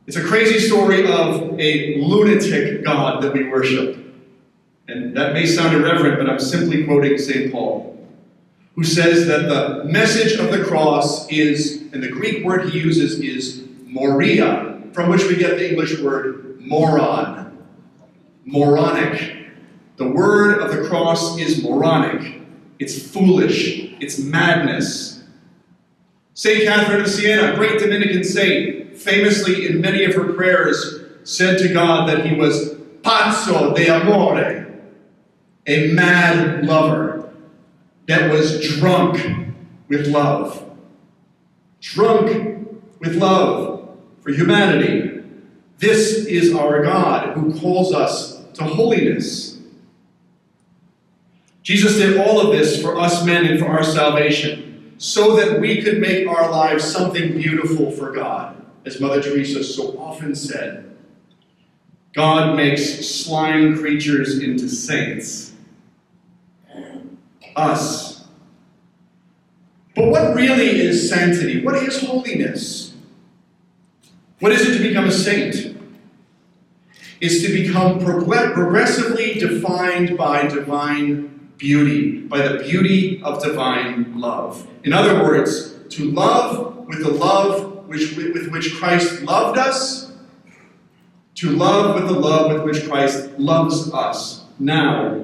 It's a crazy story of a lunatic God that we worship. And that may sound irreverent, but I'm simply quoting St. Paul, who says that the message of the cross is, and the Greek word he uses is moria, from which we get the English word moron. Moronic. The word of the cross is moronic. It's foolish. It's madness. St. Catherine of Siena, a great Dominican saint, famously in many of her prayers said to God that he was pazzo de amore, a mad lover that was drunk with love. Drunk with love for humanity. This is our God who calls us to holiness. Jesus did all of this for us men and for our salvation, so that we could make our lives something beautiful for God. As Mother Teresa so often said, God makes slime creatures into saints. Us. But what really is sanctity? What is holiness? What is it to become a saint? It's to become progressively defined by divine beauty, by the beauty of divine love. In other words, to love with the love with which Christ loved us, to love with the love with which Christ loves us now.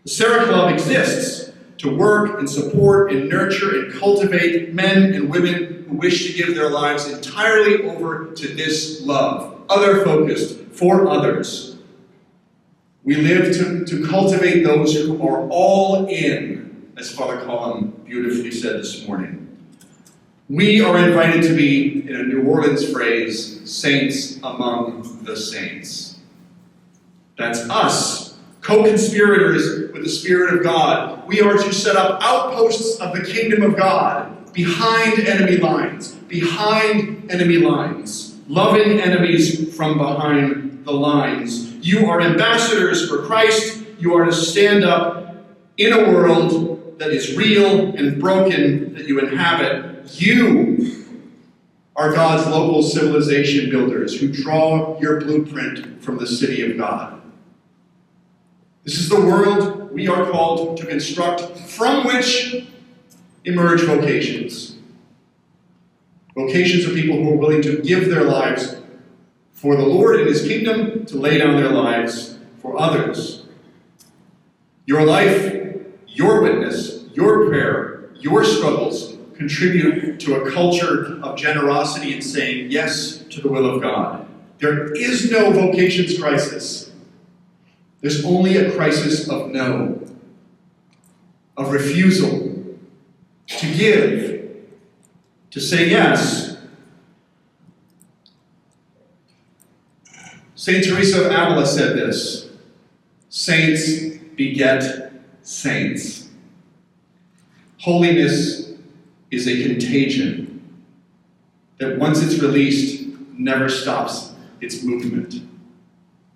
The Serra Club exists to work and support and nurture and cultivate men and women who wish to give their lives entirely over to this love, other-focused, for others. We live to cultivate those who are all in, as Father Colin beautifully said this morning. We are invited to be, in a New Orleans phrase, saints among the saints. That's us, co-conspirators with the Spirit of God. We are to set up outposts of the kingdom of God behind enemy lines, loving enemies from behind the lines. You are ambassadors for Christ. You are to stand up in a world that is real and broken that you inhabit. You are God's local civilization builders who draw your blueprint from the city of God. This is the world we are called to construct, from which emerge vocations. Vocations are people who are willing to give their lives for the Lord and His kingdom, to lay down their lives for others. Your life, your witness, your prayer, your struggles contribute to a culture of generosity and saying yes to the will of God. There is no vocations crisis. There's only a crisis of no, of refusal, to give, to say yes. St. Teresa of Avila said this: saints beget saints. Holiness is a contagion that once it's released, never stops its movement.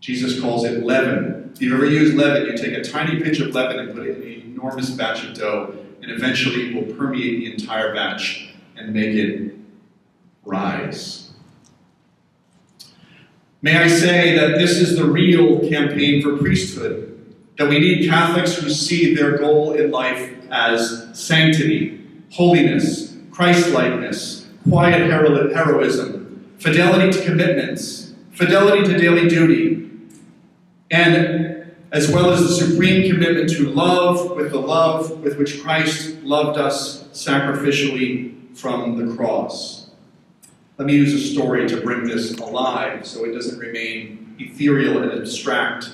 Jesus calls it leaven. If you've ever used leaven, you take a tiny pinch of leaven and put it in an enormous batch of dough, and eventually it will permeate the entire batch and make it rise. May I say that this is the real campaign for priesthood, that we need Catholics who see their goal in life as sanctity, holiness, Christ-likeness, quiet heroism, fidelity to commitments, fidelity to daily duty, and as well as the supreme commitment to love with the love with which Christ loved us sacrificially from the cross. Let me use a story to bring this alive so it doesn't remain ethereal and abstract.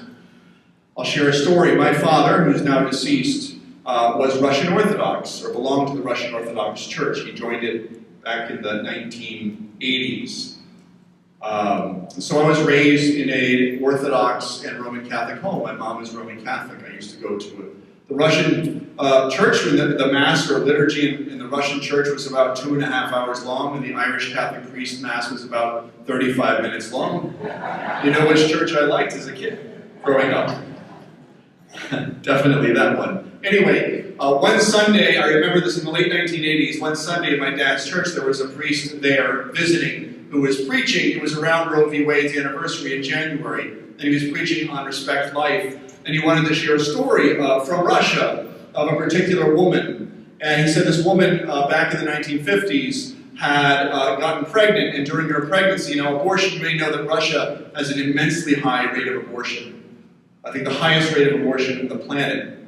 I'll share a story. My father, who's now deceased, was Russian Orthodox, or belonged to the Russian Orthodox Church. He joined it back in the 1980s. So I was raised in an Orthodox and Roman Catholic home. My mom was Roman Catholic. I used to go to the Russian church, when the Mass or liturgy in the Russian church was about 2.5 hours long, and the Irish Catholic priest Mass was about 35 minutes long. You know which church I liked as a kid growing up? Definitely that one. Anyway, one Sunday, I remember this in the late 1980s, one Sunday in my dad's church, there was a priest there visiting who was preaching. It was around Roe v. Wade's anniversary in January, and he was preaching on Respect Life, and he wanted to share a story from Russia of a particular woman. And he said this woman back in the 1950s had gotten pregnant, and during her pregnancy, abortion, you may know that Russia has an immensely high rate of abortion. I think the highest rate of abortion on the planet,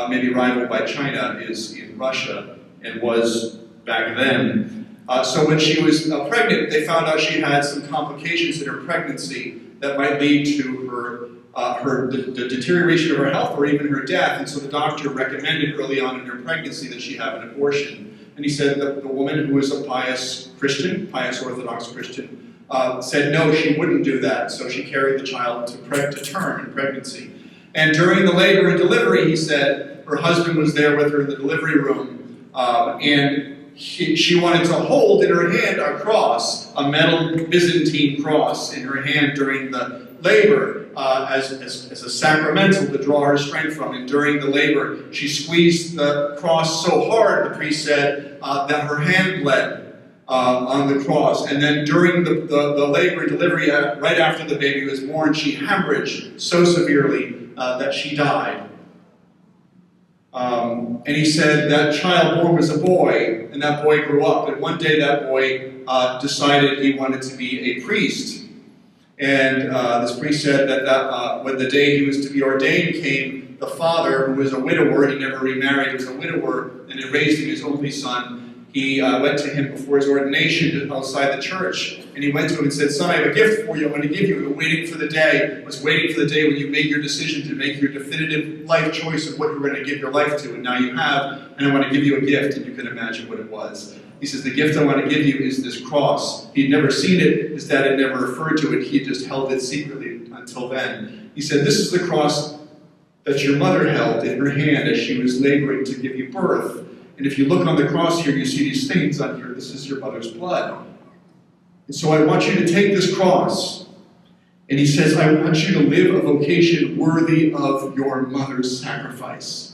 maybe rivaled by China, is in Russia, and was back then. So when she was pregnant, they found out she had some complications in her pregnancy that might lead to the deterioration of her health or even her death. And so the doctor recommended early on in her pregnancy that she have an abortion. And he said that the woman, who was a pious Orthodox Christian, said no, she wouldn't do that. So she carried the child to term in pregnancy. And during the labor and delivery, he said, her husband was there with her in the delivery room, and she wanted to hold in her hand a cross, a metal Byzantine cross in her hand during the labor as a sacramental to draw her strength from. And during the labor, she squeezed the cross so hard, the priest said, that her hand bled on the cross. And then during the labor and delivery, right after the baby was born, she hemorrhaged so severely that she died. And he said that child born was a boy, and that boy grew up. And one day that boy decided he wanted to be a priest. And this priest said that when the day he was to be ordained came, the father, who was a widower, he never remarried, was a widower, and had raised him his only son. He went to him before his ordination outside the church, and he went to him and said, "Son, I have a gift for you. I'm going to give you. I've been waiting for the day. I was waiting for the day when you made your decision to make your definitive life choice of what you're going to give your life to, and now you have, and I want to give you a gift." And you can imagine what it was. He says, "The gift I want to give you is this cross." He'd never seen it. His dad had never referred to it. He had just held it secretly until then. He said, "This is the cross that your mother held in her hand as she was laboring to give you birth. And if you look on the cross here, you see these stains on here. This is your mother's blood. And so I want you to take this cross." And he says, "I want you to live a vocation worthy of your mother's sacrifice."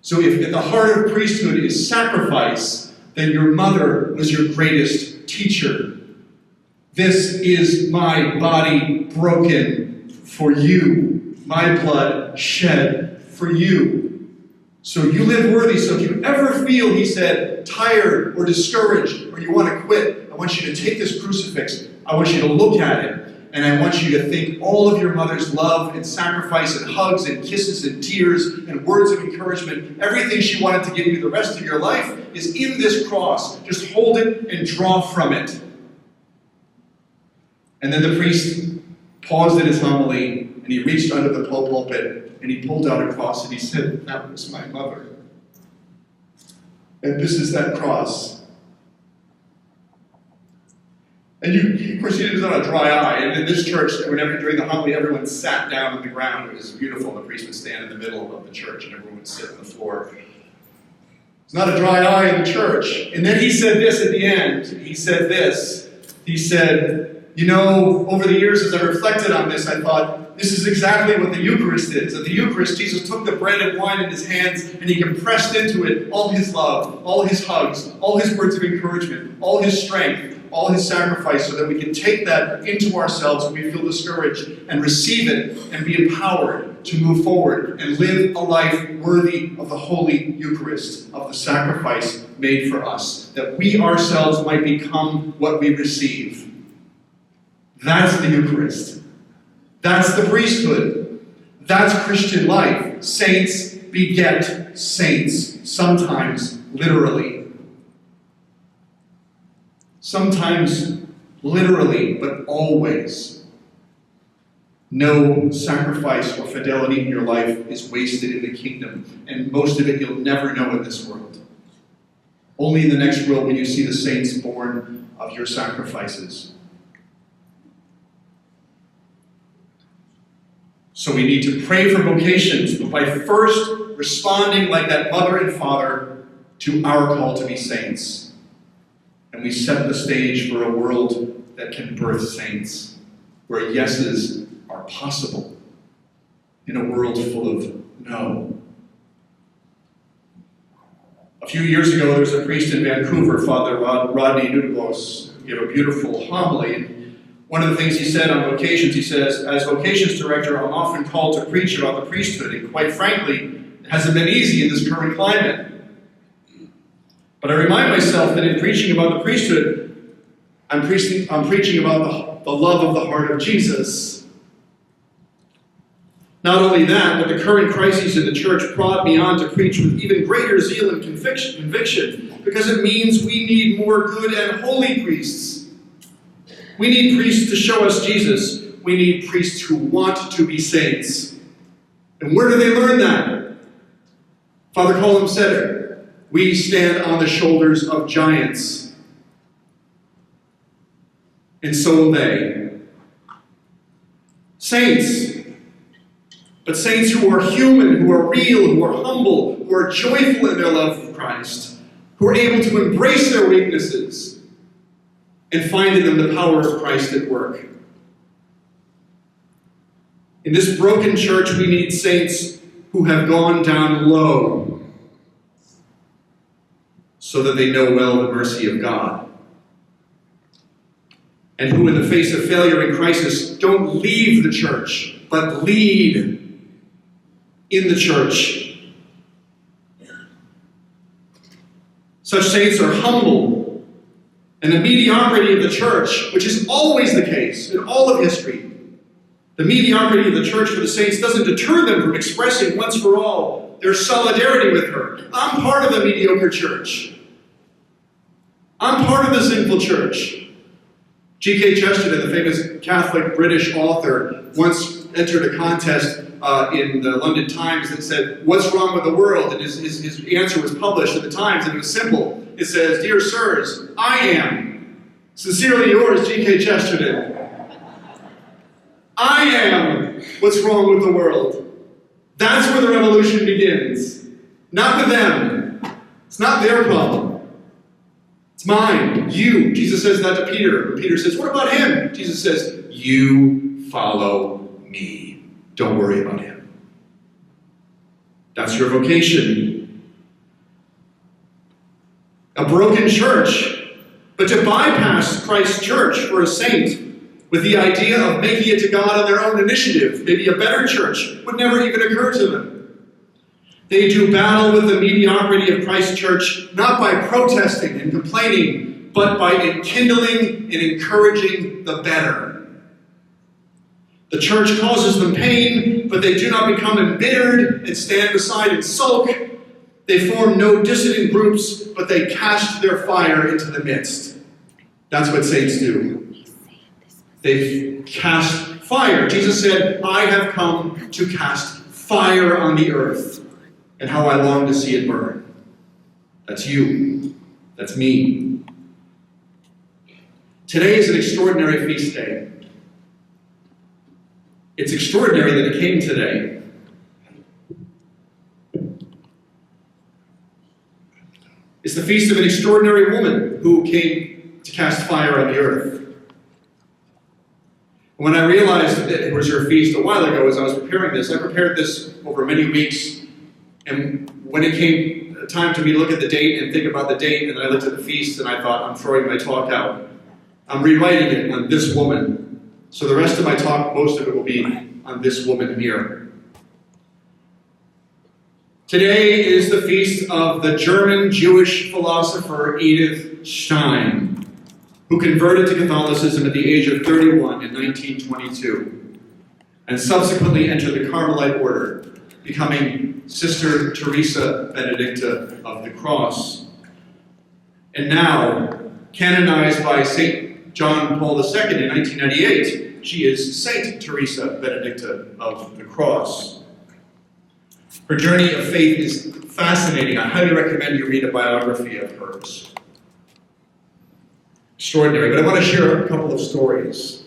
So if at the heart of priesthood is sacrifice, then your mother was your greatest teacher. "This is my body broken for you, my blood shed for you. So you live worthy." So if you ever feel, he said, tired or discouraged, or you want to quit, I want you to take this crucifix. I want you to look at it. And I want you to think all of your mother's love and sacrifice and hugs and kisses and tears and words of encouragement, everything she wanted to give you the rest of your life is in this cross. Just hold it and draw from it. And then the priest paused in his homily, and he reached under the pulpit, and he pulled out a cross, and he said, "That was my mother. And this is that cross." And of course, he did it on a dry eye. And in this church, during the homily, everyone sat down on the ground. It was beautiful. The priest would stand in the middle of the church, and everyone would sit on the floor. It's not a dry eye in the church. And then he said this at the end. He said this. He said, over the years as I reflected on this, I thought, this is exactly what the Eucharist is. At the Eucharist, Jesus took the bread and wine in his hands, and he compressed into it all his love, all his hugs, all his words of encouragement, all his strength, all his sacrifice, so that we can take that into ourselves when we feel discouraged and receive it and be empowered to move forward and live a life worthy of the Holy Eucharist, of the sacrifice made for us, that we ourselves might become what we receive. That's the Eucharist. That's the priesthood. That's Christian life. Saints beget saints, sometimes literally. Sometimes literally, but always. No sacrifice or fidelity in your life is wasted in the kingdom, and most of it you'll never know in this world. Only in the next world will you see the saints born of your sacrifices. So we need to pray for vocations, but by first responding like that mother and father to our call to be saints. And we set the stage for a world that can birth saints, where yeses are possible in a world full of no. A few years ago, there was a priest in Vancouver, Father Rodney Nudibos, who gave a beautiful homily. And one of the things he said on vocations, he says, as vocations director, I'm often called to preach about the priesthood, and quite frankly, it hasn't been easy in this current climate. But I remind myself that in preaching about the priesthood, I'm preaching about the love of the heart of Jesus. Not only that, but the current crises in the church prod me on to preach with even greater zeal and conviction, because it means we need more good and holy priests. We need priests to show us Jesus. We need priests who want to be saints. And where do they learn that? Father Colum said it. We stand on the shoulders of giants. And so will they. Saints. But saints who are human, who are real, who are humble, who are joyful in their love for Christ, who are able to embrace their weaknesses and find in them the power of Christ at work. In this broken church, we need saints who have gone down low so that they know well the mercy of God. And who, in the face of failure and crisis, don't leave the church, but lead in the church. Such saints are humble, and the mediocrity of the church, which is always the case in all of history, the mediocrity of the church for the saints doesn't deter them from expressing once for all their solidarity with her. I'm part of the mediocre church. I'm part of the sinful church. G.K. Chesterton, the famous Catholic British author, once entered a contest in the London Times that said, "What's wrong with the world?" And his answer was published in the Times, and it was simple. It says, "Dear sirs, I am. Sincerely yours, G.K. Chesterton." I am what's wrong with the world. That's where the revolution begins. Not with them. It's not their problem. It's mine. You. Jesus says that to Peter. And Peter says, "What about him?" Jesus says, "You follow me. Don't worry about him." That's your vocation. A broken church, but to bypass Christ's church for a saint with the idea of making it to God on their own initiative, maybe a better church, would never even occur to them. They do battle with the mediocrity of Christ's church, not by protesting and complaining, but by enkindling and encouraging the better. The church causes them pain, but they do not become embittered and stand beside and sulk. They form no dissident groups, but they cast their fire into the midst. That's what saints do. They cast fire. Jesus said, "I have come to cast fire on the earth, and how I long to see it burn." That's you. That's me. Today is an extraordinary feast day. It's extraordinary that it came today. It's the feast of an extraordinary woman who came to cast fire on the earth. When I realized that it was her feast a while ago as I was preparing this, I prepared this over many weeks. And when it came time to me to look at the date and think about the date, and then I looked at the feast and I thought, I'm throwing my talk out. I'm rewriting it on this woman. So the rest of my talk, most of it will be on this woman here. Today is the feast of the German Jewish philosopher Edith Stein, who converted to Catholicism at the age of 31 in 1922, and subsequently entered the Carmelite order, becoming Sister Teresa Benedicta of the Cross. And now, canonized by St. John Paul II in 1998, she is Saint Teresa Benedicta of the Cross. Her journey of faith is fascinating. I highly recommend you read a biography of hers. Extraordinary, but I want to share a couple of stories.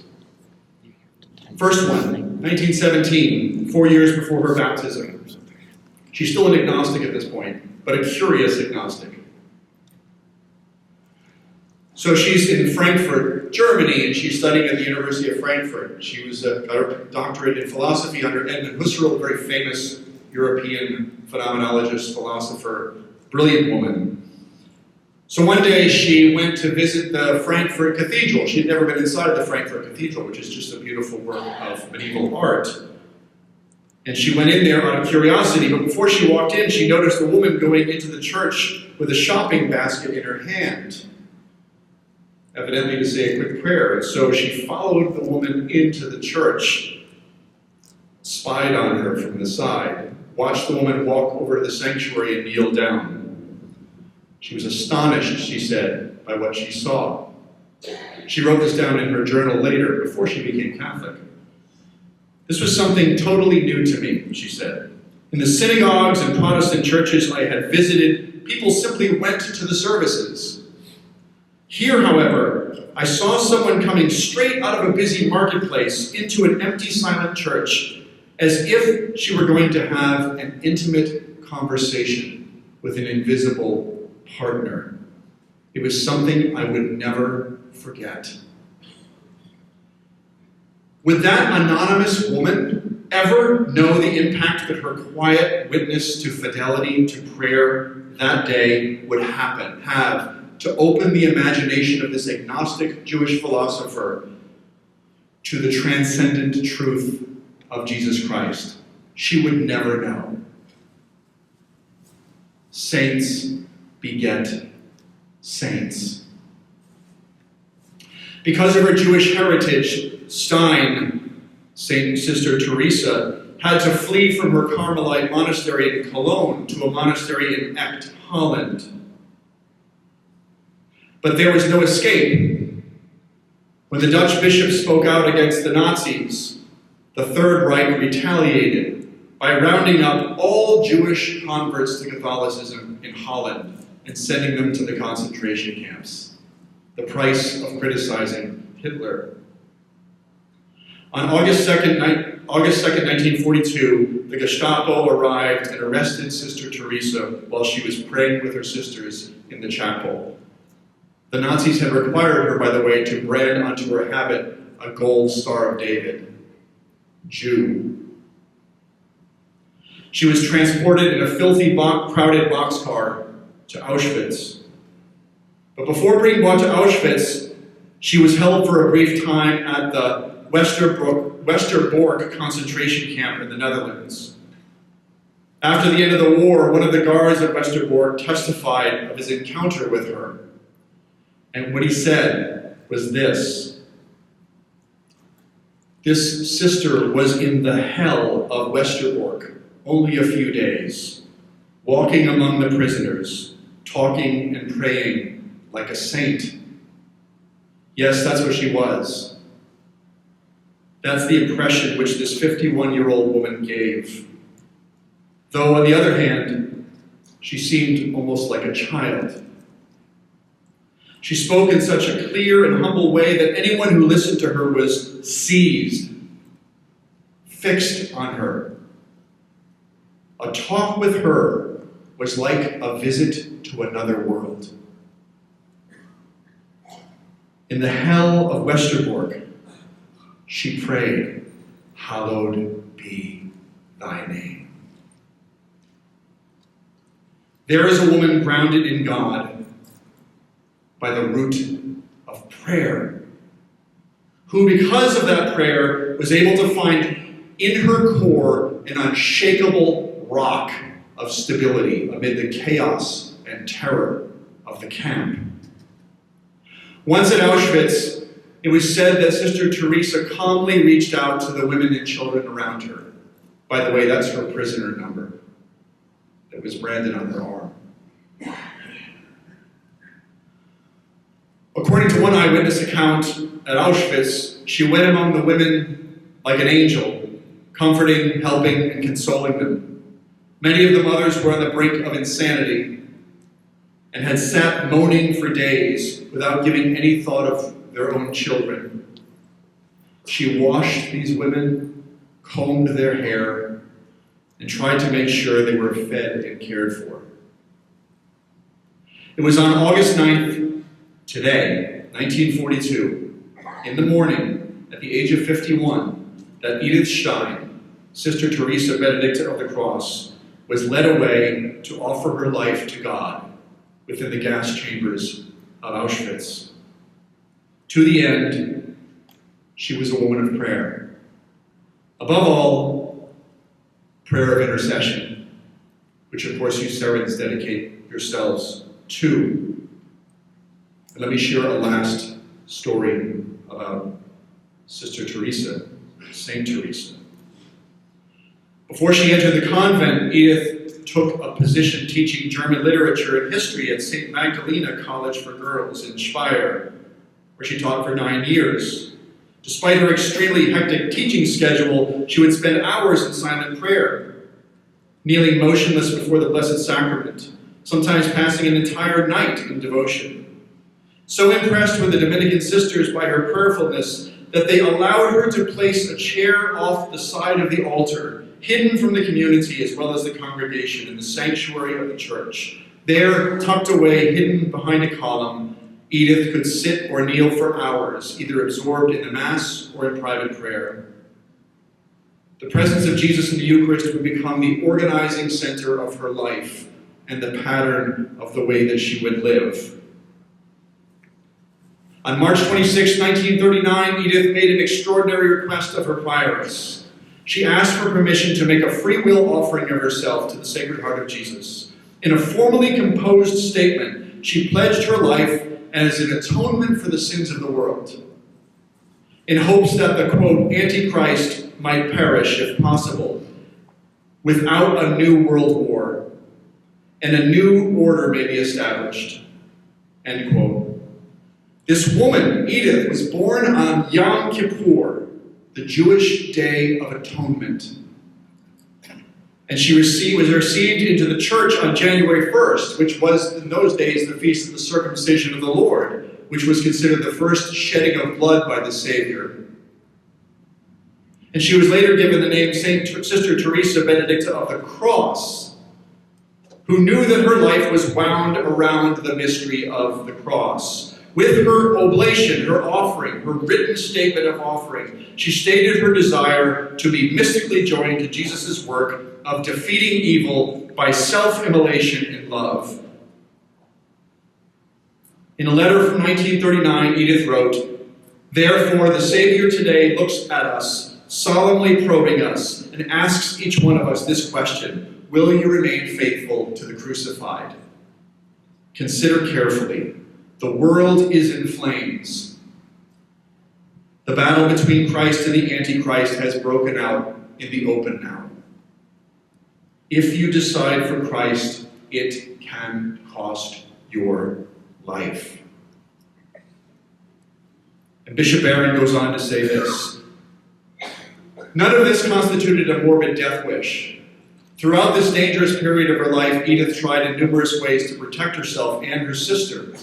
First one, 1917, 4 years before her baptism. She's still an agnostic at this point, but a curious agnostic. So she's in Frankfurt, Germany, and she's studying at the University of Frankfurt. She was got her doctorate in philosophy under Edmund Husserl, a very famous European phenomenologist, philosopher, brilliant woman. So one day she went to visit the Frankfurt Cathedral. She had never been inside of the Frankfurt Cathedral, which is just a beautiful work of medieval art. And she went in there out of curiosity, but before she walked in, she noticed a woman going into the church with a shopping basket in her hand, evidently to say a quick prayer. And so she followed the woman into the church, spied on her from the side, watched the woman walk over to the sanctuary and kneel down. She was astonished, she said, by what she saw. She wrote this down in her journal later, before she became Catholic. This was something totally new to me, she said. In the synagogues and Protestant churches I had visited, people simply went to the services. Here, however, I saw someone coming straight out of a busy marketplace into an empty, silent church, as if she were going to have an intimate conversation with an invisible partner. It was something I would never forget. Would that anonymous woman ever know the impact that her quiet witness to fidelity, to prayer that day would have to open the imagination of this agnostic Jewish philosopher to the transcendent truth of Jesus Christ? She would never know. Saints beget saints. Because of her Jewish heritage, Sister Teresa, had to flee from her Carmelite monastery in Cologne to a monastery in Echt, Holland. But there was no escape. When the Dutch bishop spoke out against the Nazis, the Third Reich retaliated by rounding up all Jewish converts to Catholicism in Holland and sending them to the concentration camps. The price of criticizing Hitler. On August 2nd, 1942, the Gestapo arrived and arrested Sister Teresa while she was praying with her sisters in the chapel. The Nazis had required her, by the way, to brand onto her habit a gold Star of David. Jew. She was transported in a filthy, crowded boxcar to Auschwitz. But before being brought to Auschwitz, she was held for a brief time at the Westerbork concentration camp in the Netherlands. After the end of the war, one of the guards at Westerbork testified of his encounter with her. And what he said was this: this sister was in the hell of Westerbork only a few days, walking among the prisoners, talking and praying like a saint. Yes, that's what she was. That's the impression which this 51-year-old woman gave. Though, on the other hand, she seemed almost like a child. She spoke in such a clear and humble way that anyone who listened to her was seized, fixed on her. A talk with her was like a visit to another world. In the hell of Westerbork, she prayed, "Hallowed be thy name." There is a woman grounded in God by the root of prayer, who, because of that prayer, was able to find in her core an unshakable rock of stability amid the chaos and terror of the camp. Once at Auschwitz, it was said that Sister Teresa calmly reached out to the women and children around her. By the way, that's her prisoner number that was branded on her arm. According to one eyewitness account at Auschwitz, she went among the women like an angel, comforting, helping, and consoling them. Many of the mothers were on the brink of insanity and had sat moaning for days without giving any thought of their own children. She washed these women, combed their hair, and tried to make sure they were fed and cared for. It was on August 9th, today, 1942, in the morning, at the age of 51, that Edith Stein, Sister Teresa Benedicta of the Cross, was led away to offer her life to God within the gas chambers of Auschwitz. To the end, she was a woman of prayer. Above all, prayer of intercession, which of course you Serrans dedicate yourselves to. And let me share a last story about Sister Teresa, Saint Teresa. Before she entered the convent, Edith took a position teaching German literature and history at St. Magdalena College for Girls in Speyer, where she taught for 9 years. Despite her extremely hectic teaching schedule, she would spend hours in silent prayer, kneeling motionless before the Blessed Sacrament, sometimes passing an entire night in devotion. So impressed were the Dominican sisters by her prayerfulness that they allowed her to place a chair off the side of the altar, hidden from the community as well as the congregation in the sanctuary of the church. There, tucked away, hidden behind a column, Edith could sit or kneel for hours, either absorbed in the Mass or in private prayer. The presence of Jesus in the Eucharist would become the organizing center of her life and the pattern of the way that she would live. On March 26, 1939, Edith made an extraordinary request of her prioress. She asked for permission to make a free will offering of herself to the Sacred Heart of Jesus. In a formally composed statement, she pledged her life as an atonement for the sins of the world, in hopes that the, quote, Antichrist might perish, if possible, without a new world war, and a new order may be established, end quote. This woman, Edith, was born on Yom Kippur, the Jewish Day of Atonement. And she was received into the church on January 1st, which was in those days the feast of the circumcision of the Lord, which was considered the first shedding of blood by the Savior. And she was later given the name Sister Teresa Benedicta of the Cross, who knew that her life was wound around the mystery of the cross. With her oblation, her offering, her written statement of offering, she stated her desire to be mystically joined to Jesus' work of defeating evil by self-immolation in love. In a letter from 1939, Edith wrote, "Therefore the Savior today looks at us, solemnly probing us, and asks each one of us this question: will you remain faithful to the crucified? Consider carefully. The world is in flames. The battle between Christ and the Antichrist has broken out in the open now. If you decide for Christ, it can cost your life." And Bishop Barron goes on to say this: "None of this constituted a morbid death wish. Throughout this dangerous period of her life, Edith tried in numerous ways to protect herself and her sister,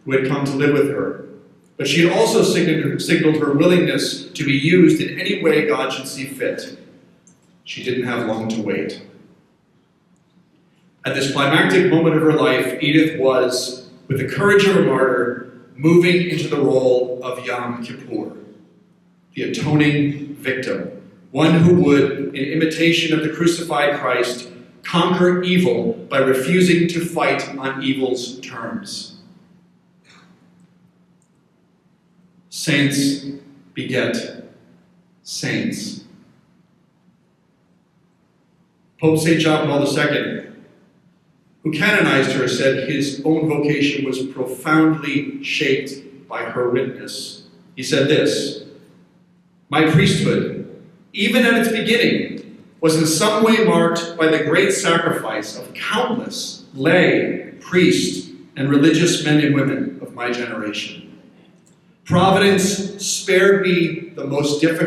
who had come to live with her. But she had also signaled her willingness to be used in any way God should see fit. She didn't have long to wait." At this climactic moment of her life, Edith was, with the courage of a martyr, moving into the role of Yom Kippur, the atoning victim, one who would, in imitation of the crucified Christ, conquer evil by refusing to fight on evil's terms. Saints beget saints. Pope St. John Paul II, who canonized her, said his own vocation was profoundly shaped by her witness. He said this: "My priesthood, even at its beginning, was in some way marked by the great sacrifice of countless lay, priest, and religious men and women of my generation. Providence spared me the most difficult